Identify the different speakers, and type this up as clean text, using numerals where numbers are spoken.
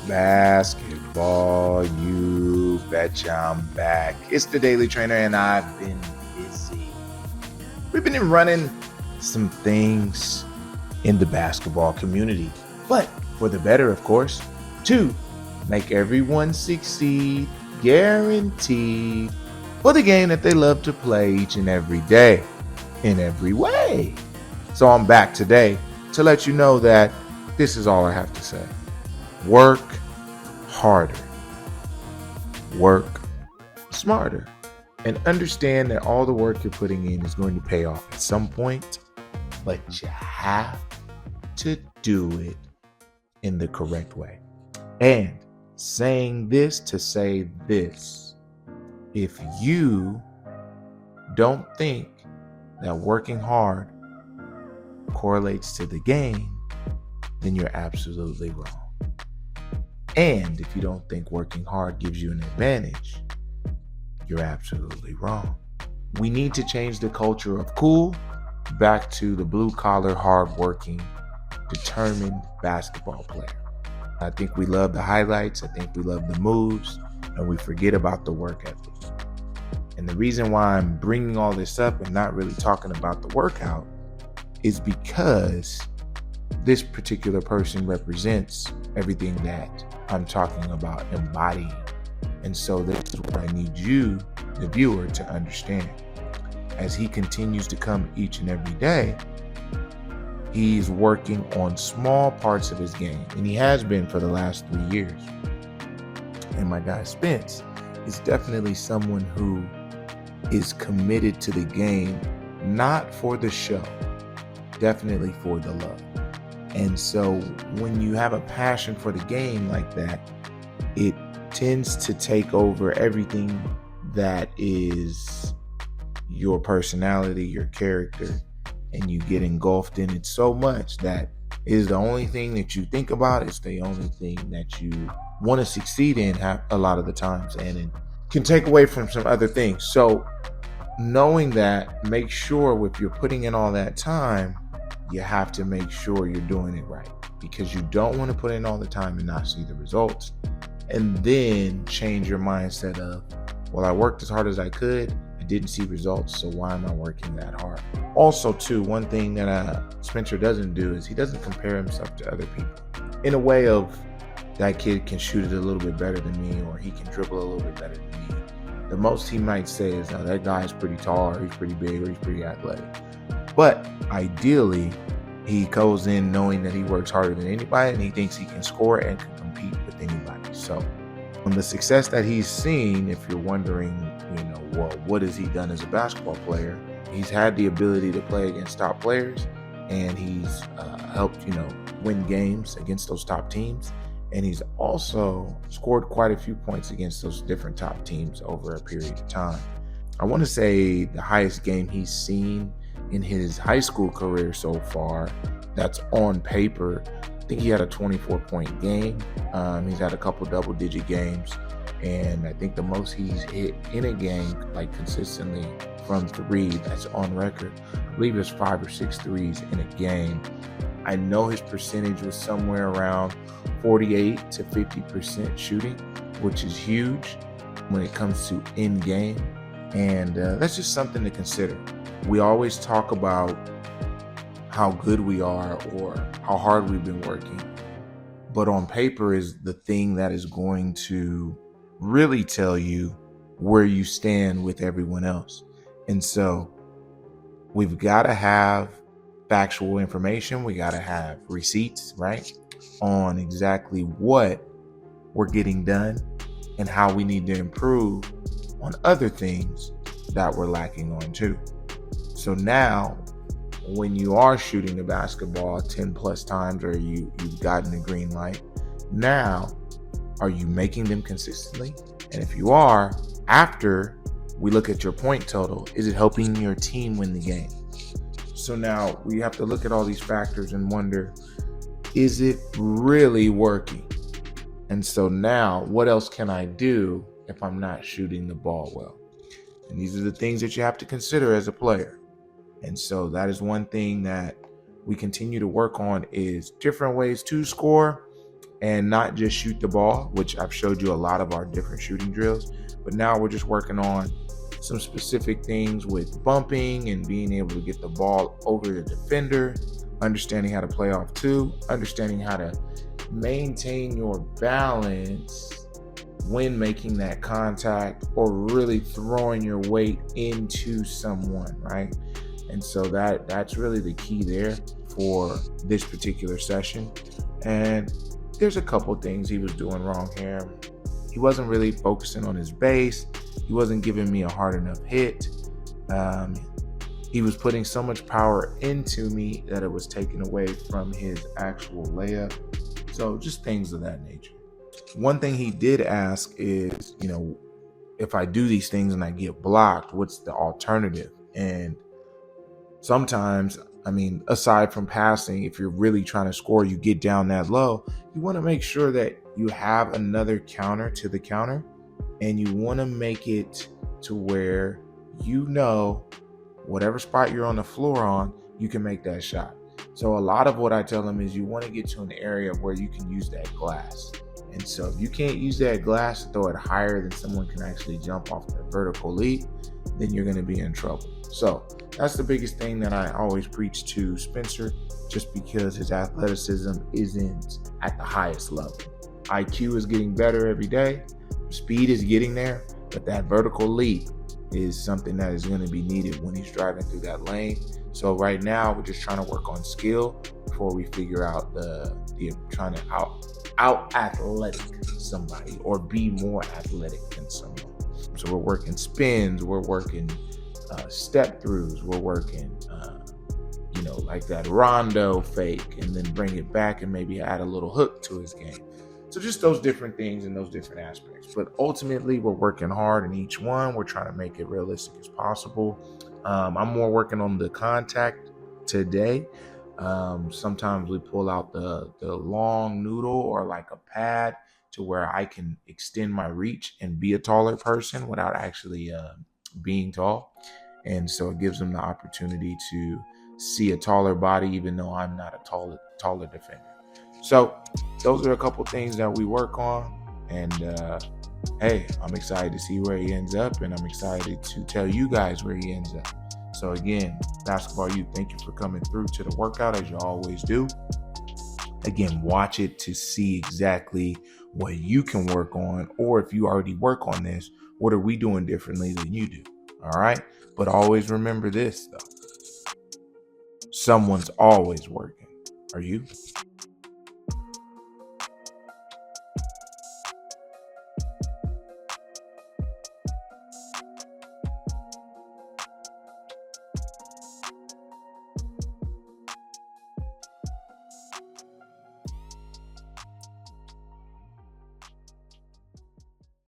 Speaker 1: Basketball, you betcha I'm back. It's the Daily Trainer and I've been busy. We've been running some things in the basketball community, but for the better, of course, to make everyone succeed, guaranteed, for the game that they love to play each and every day, in every way. So I'm back today to let you know that this is all I have to say. Work harder, work smarter, and understand that all the work you're putting in is going to pay off at some point, but you have to do it in the correct way. And saying this to say this, if you don't think that working hard correlates to the game, then you're absolutely wrong. And if you don't think working hard gives you an advantage, you're absolutely wrong. We need to change the culture of cool back to the blue-collar, hard-working, determined basketball player. I think we love the highlights, I think we love the moves, and we forget about the work ethic. And the reason why I'm bringing all this up and not really talking about the workout is because this particular person represents everything that I'm talking about embodying. And so this is what I need you, the viewer, to understand. As he continues to come each and every day, he's working on small parts of his game, and he has been for the last 3 years. And my guy Spence is definitely someone who is committed to the game, not for the show, definitely for the love. And so when you have a passion for the game like that, it tends to take over everything that is your personality, your character, and you get engulfed in it so much that it is the only thing that you think about. It's the only thing that you want to succeed in a lot of the times, and it can take away from some other things. So knowing that, make sure if you're putting in all that time, you have to make sure you're doing it right, because you don't want to put in all the time and not see the results, and then change your mindset of, well, I worked as hard as I could, I didn't see results, so why am I working that hard? Also, too, one thing that Spencer doesn't do is he doesn't compare himself to other people in a way of, that kid can shoot it a little bit better than me, or he can dribble a little bit better than me. The most he might say is, oh, that guy's pretty tall, or he's pretty big, or he's pretty athletic. But ideally, he goes in knowing that he works harder than anybody, and he thinks he can score and can compete with anybody. So from the success that he's seen, if you're wondering, well, what has he done as a basketball player? He's had the ability to play against top players, and he's helped, win games against those top teams. And he's also scored quite a few points against those different top teams over a period of time. I want to say the highest game he's seen in his high school career so far, that's on paper, I think he had a 24-point game. He's had a couple double-digit games, and I think the most he's hit in a game, like consistently from three, that's on record, I believe it's 5 or 6 threes in a game. I know his percentage was somewhere around 48 to 50% shooting, which is huge when it comes to in-game, and that's just something to consider. We always talk about how good we are or how hard we've been working, but on paper is the thing that is going to really tell you where you stand with everyone else. And so we've got to have factual information. We got to have receipts, right, on exactly what we're getting done and how we need to improve on other things that we're lacking on too. So now, when you are shooting the basketball 10 plus times, or you've gotten the green light, now, are you making them consistently? And if you are, after we look at your point total, is it helping your team win the game? So now we have to look at all these factors and wonder, is it really working? And so now, what else can I do if I'm not shooting the ball well? And these are the things that you have to consider as a player. And so that is one thing that we continue to work on, is different ways to score, and not just shoot the ball, which I've showed you a lot of our different shooting drills, but now we're just working on some specific things with bumping and being able to get the ball over the defender, understanding how to play off two, understanding how to maintain your balance when making that contact or really throwing your weight into someone, right? And so that's really the key there for this particular session. And there's a couple things he was doing wrong here. He wasn't really focusing on his base. He wasn't giving me a hard enough hit. He was putting so much power into me that it was taken away from his actual layup. So just things of that nature. One thing he did ask is, if I do these things and I get blocked, what's the alternative? And sometimes, aside from passing, if you're really trying to score, you get down that low, you want to make sure that you have another counter to the counter, and you want to make it to where whatever spot you're on the floor on, you can make that shot. So a lot of what I tell them is you want to get to an area where you can use that glass. And so if you can't use that glass to throw it higher than someone can actually jump off the vertical leap, then you're going to be in trouble. So that's the biggest thing that I always preach to Spencer, just because his athleticism isn't at the highest level. IQ is getting better every day. Speed is getting there, but that vertical leap is something that is going to be needed when he's driving through that lane. So right now we're just trying to work on skill before we figure out the trying to out athletic somebody or be more athletic than someone. So we're working spins, we're working step throughs, we're working like that rondo fake, and then bring it back and maybe add a little hook to his game. So just those different things and those different aspects. But ultimately, we're working hard in each one. We're trying to make it realistic as possible. I'm more working on the contact today. Sometimes we pull out the long noodle or like a pad to where I can extend my reach and be a taller person without actually being tall. And so it gives them the opportunity to see a taller body, even though I'm not a taller defender. So those are a couple things that we work on. And hey, I'm excited to see where he ends up, and I'm excited to tell you guys where he ends up. So again, Basketball Youth, thank you for coming through to the workout as you always do. Again, watch it to see exactly what you can work on, or if you already work on this, what are we doing differently than you do? All right. But always remember this, though. Someone's always working. Are you?